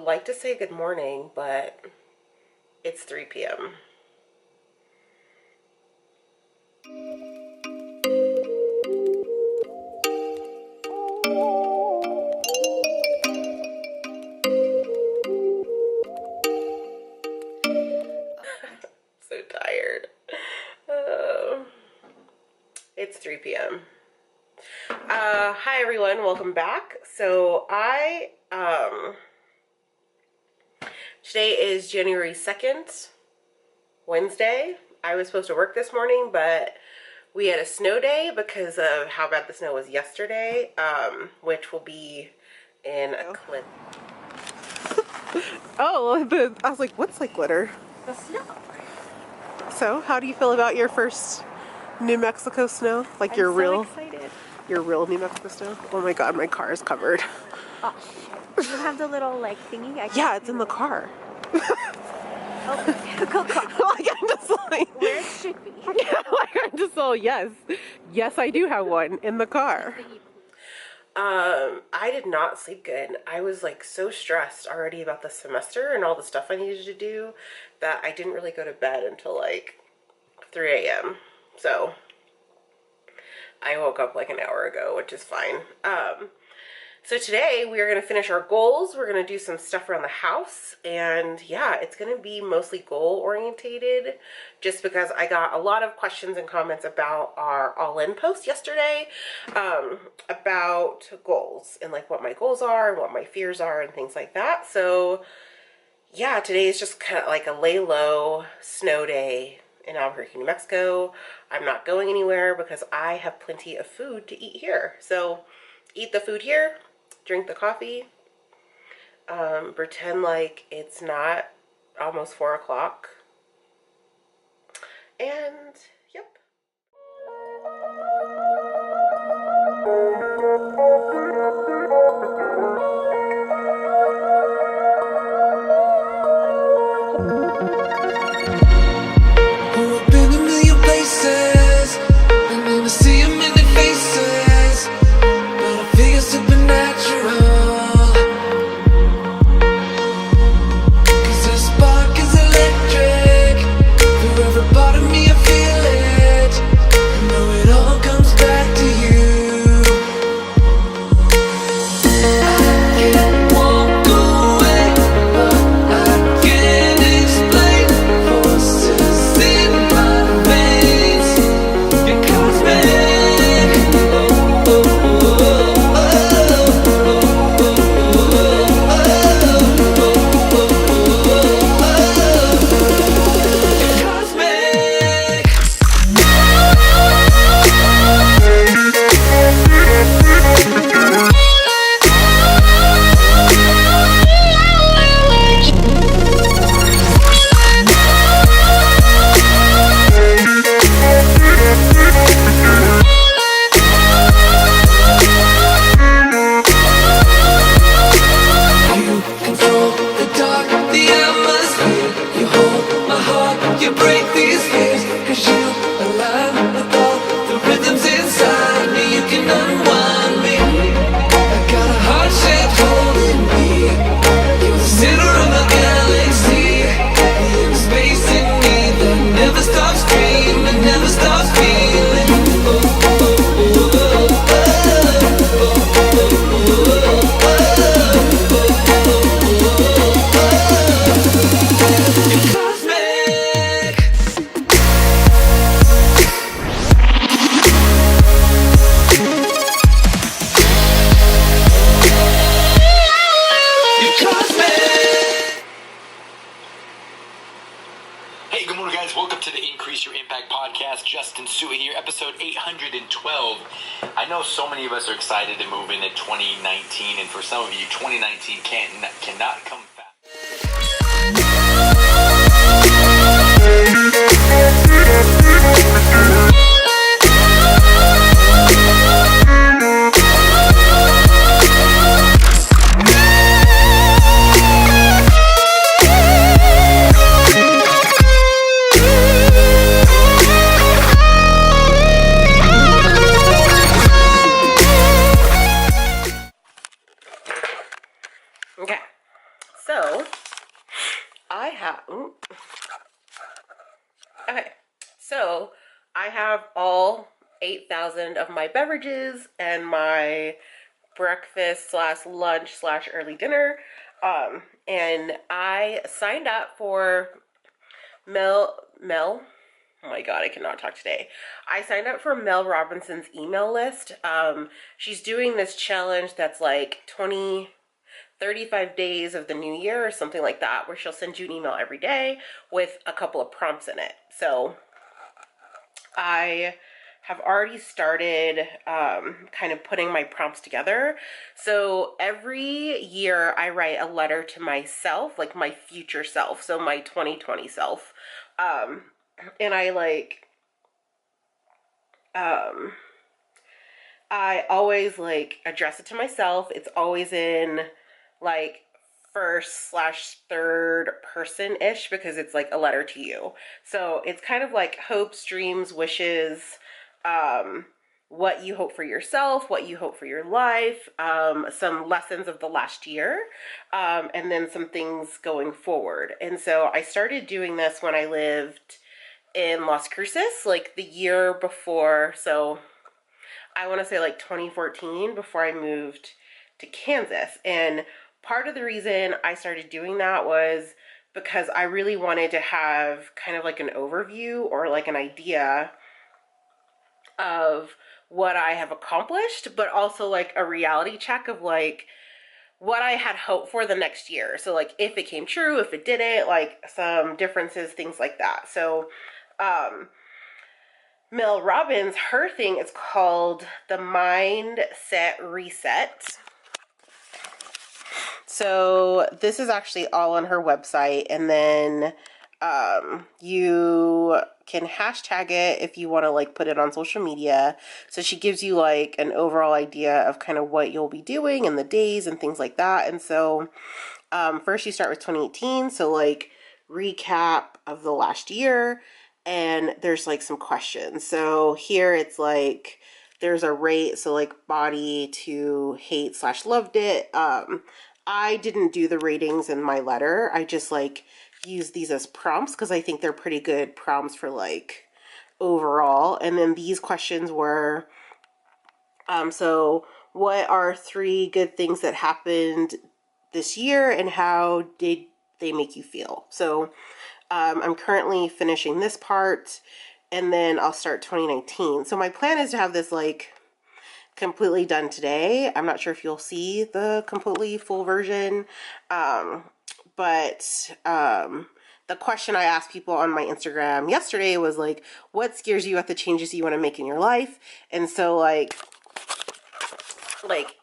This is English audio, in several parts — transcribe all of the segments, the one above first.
like to say good morning, but it's 3 p.m. So tired. It's 3 p.m. Hi everyone, welcome back. So today is January 2nd, Wednesday. I was supposed to work this morning, but we had a snow day because of how bad the snow was yesterday, which will be in a clip. Oh, I was like, what's like glitter? The snow. So, how do you feel about your first New Mexico snow? Like I'm your so real, excited. your real New Mexico snow? Oh my God, my car is covered. Oh shit! You have the little like thingy. Yeah, it's in the car. Oh, go car. Like I'm just like Where it should be. Yeah, like I'm just all yes, I do have one in the car. I did not sleep good. I was like so stressed already about the semester and all the stuff I needed to do that I didn't really go to bed until like 3 a.m. So I woke up like an hour ago, which is fine. So today we are going to finish our goals. We're going to do some stuff around the house, and yeah, it's going to be mostly goal orientated just because I got a lot of questions and comments about our all-in post yesterday, about goals and like what my goals are and what my fears are and things like that. So yeah, today is just kind of like a lay low snow day in Albuquerque, New Mexico. I'm not going anywhere because I have plenty of food to eat here. So eat the food here, drink the coffee, pretend like it's not almost 4 o'clock, and yep. I've been a million places, I never see a million faces, but I feel supernatural. Cause the spark is electric, for every part of me I feel it. I know it all comes back to you. I can't walk away, but I can't explain forces in my veins. You're cosmic. Oh, oh, oh, You're cosmic. You control the dark, the atmosphere. You hold my heart, you break these fears. Cause you align with all the rhythms inside me. You can unwind me. I got a heart shaped hole in me. You're the center of my galaxy. The inner space in me that never stops dreaming, never stops feeling. Oh, oh, oh, oh, oh, You're cosmic. You're cosmic. Hey, good morning, guys. Welcome to the Increase Your Impact podcast. Justin Sui here, episode 812. I know so many of us are excited to move into 2019, and for some of you, 2019 cannot come fast. Okay, so Okay, so I have all 8,000 of my beverages and my breakfast slash lunch slash early dinner. And I signed up for Mel. Oh my God, I cannot talk today. I signed up for Mel Robinson's email list. She's doing this challenge that's like 35 days of the new year or something like that, where she'll send you an email every day with a couple of prompts in it. So I have already started kind of putting my prompts together. So every year I write a letter to myself, like my future self, so my 2020 self. And I always like address it to myself. It's always in like first slash third person-ish because it's like a letter to you. So it's kind of like hopes, dreams, wishes, what you hope for yourself, what you hope for your life, some lessons of the last year, and then some things going forward. And so I started doing this when I lived in Las Cruces, like the year before. So I want to say like 2014, before I moved to Kansas. And part of the reason I started doing that was because I really wanted to have kind of like an overview or like an idea of what I have accomplished, but also like a reality check of like what I had hoped for the next year. So like if it came true, if it didn't, like some differences, things like that. So Mel Robbins, her thing is called the Mindset Reset. So this is actually all on her website, and then you can hashtag it if you want to like put it on social media. So she gives you like an overall idea of kind of what you'll be doing and the days and things like that. And so first you start with 2018, so like recap of the last year, and there's like some questions. So here it's like there's a rate, so like body to hate slash loved it. I didn't do the ratings in my letter. I just like use these as prompts because I think they're pretty good prompts for like overall. And then these questions were, so what are 3 good things that happened this year and how did they make you feel? So I'm currently finishing this part and then I'll start 2019. So my plan is to have this like completely done today. I'm not sure if you'll see the completely full version, but the question I asked people on my Instagram yesterday was like, what scares you at the changes you want to make in your life? And so like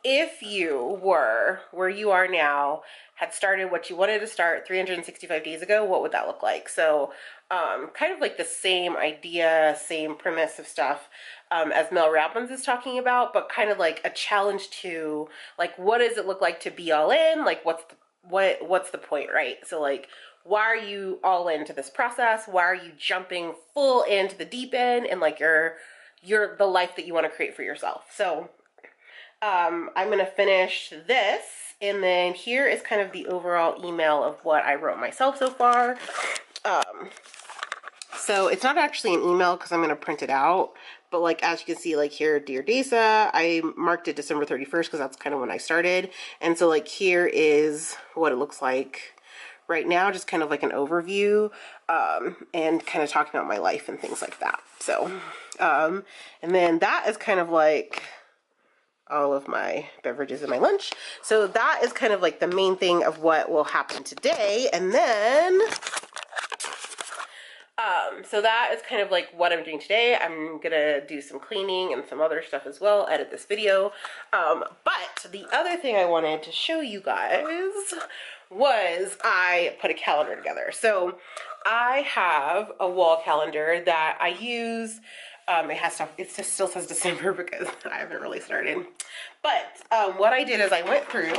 if you were where you are now, had started what you wanted to start 365 days ago, what would that look like? So kind of like the same idea, same premise of stuff as Mel Robbins is talking about, but kind of like a challenge to like, what does it look like to be all in? Like what's the point, right? So like, why are you all into this process? Why are you jumping full into the deep end and like the life that you want to create for yourself? So I'm going to finish this, and then here is kind of the overall email of what I wrote myself so far. So it's not actually an email because I'm going to print it out, but like as you can see, like here, Dear Desa, I marked it December 31st because that's kind of when I started. And so like here is what it looks like right now, just kind of like an overview, and kind of talking about my life and things like that. So, and then that is kind of like all of my beverages and my lunch. So that is kind of like the main thing of what will happen today. And then, so that is kind of like what I'm doing today. I'm gonna do some cleaning and some other stuff as well, edit this video. But the other thing I wanted to show you guys was I put a calendar together. So I have a wall calendar that I use. It has stuff, it just still says December because I haven't really started. But what I did is I went through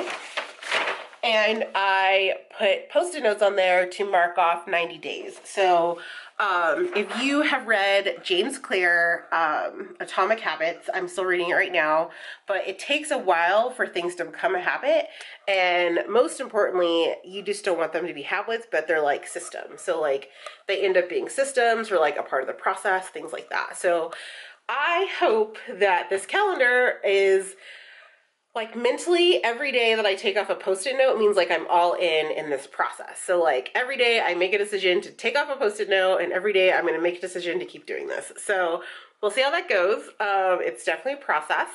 and I put Post-it notes on there to mark off 90 days. So if you have read James Clear, Atomic Habits, I'm still reading it right now, but it takes a while for things to become a habit. And most importantly, you just don't want them to be habits, but they're like systems. So like they end up being systems or like a part of the process, things like that. So I hope that this calendar is like mentally every day that I take off a Post-it note means like I'm all in this process. So like every day I make a decision to take off a Post-it note, and every day I'm going to make a decision to keep doing this. So we'll see how that goes. It's definitely a process,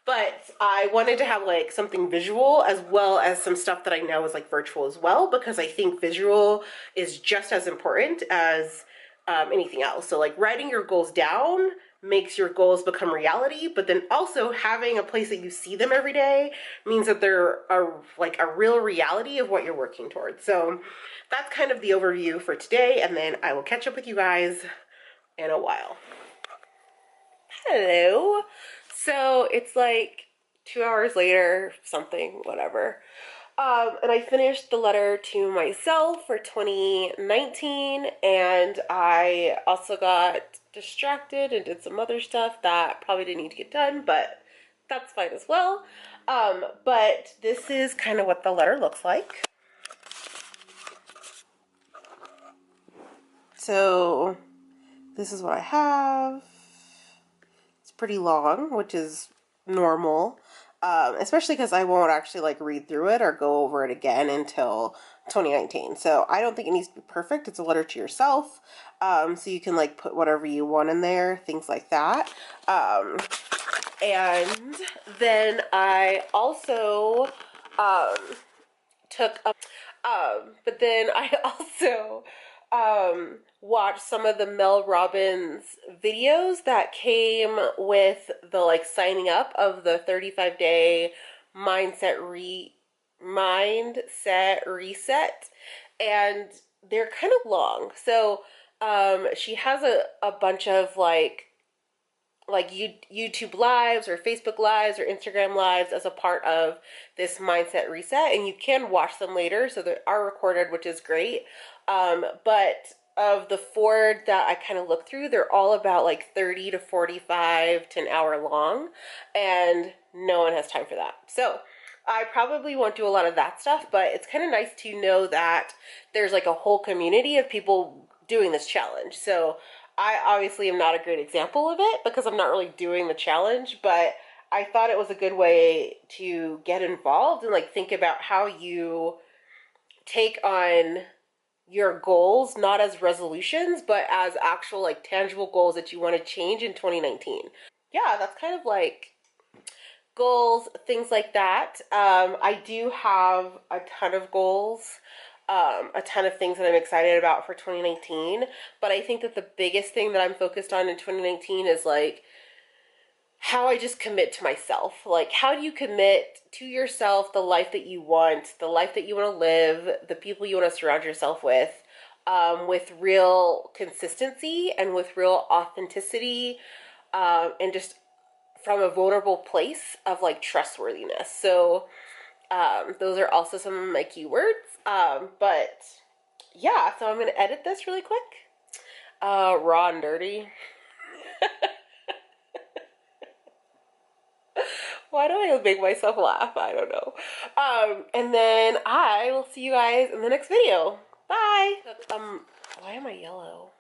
but I wanted to have like something visual as well as some stuff that I know is like virtual as well, because I think visual is just as important as anything else. So like writing your goals down makes your goals become reality, but then also having a place that you see them every day means that they're like a real reality of what you're working towards. So that's kind of the overview for today, and then I will catch up with you guys in a while. Hello. So it's like 2 hours later, something, whatever. And I finished the letter to myself for 2019, and I also got distracted and did some other stuff that probably didn't need to get done, but that's fine as well. But this is kind of what the letter looks like. So this is what I have. It's pretty long, which is normal. Especially because I won't actually like read through it or go over it again until 2019. So I don't think it needs to be perfect. It's a letter to yourself. So you can like put whatever you want in there, things like that. And then I also but then I also watched some of the Mel Robbins videos that came with the like signing up of the 35-day mindset reset, and they're kind of long. So she has a bunch of like YouTube lives or Facebook lives or Instagram lives as a part of this mindset reset, and you can watch them later, so they are recorded, which is great. But of the 4 that I kind of looked through, they're all about like 30 to 45 to an hour long, and no one has time for that. So I probably won't do a lot of that stuff, but it's kind of nice to know that there's like a whole community of people doing this challenge. So I obviously am not a great example of it because I'm not really doing the challenge, but I thought it was a good way to get involved and like think about how you take on your goals, not as resolutions, but as actual like tangible goals that you want to change in 2019. Yeah, that's kind of like goals, things like that. I do have a ton of goals. A ton of things that I'm excited about for 2019, but I think that the biggest thing that I'm focused on in 2019 is like how I just commit to myself. Like, how do you commit to yourself the life that you want to live, the people you want to surround yourself with real consistency and with real authenticity, and just from a vulnerable place of like trustworthiness. So those are also some of my keywords. But yeah, so I'm going to edit this really quick. Raw and dirty. Why do I make myself laugh? I don't know. And then I will see you guys in the next video. Bye. Why am I yellow?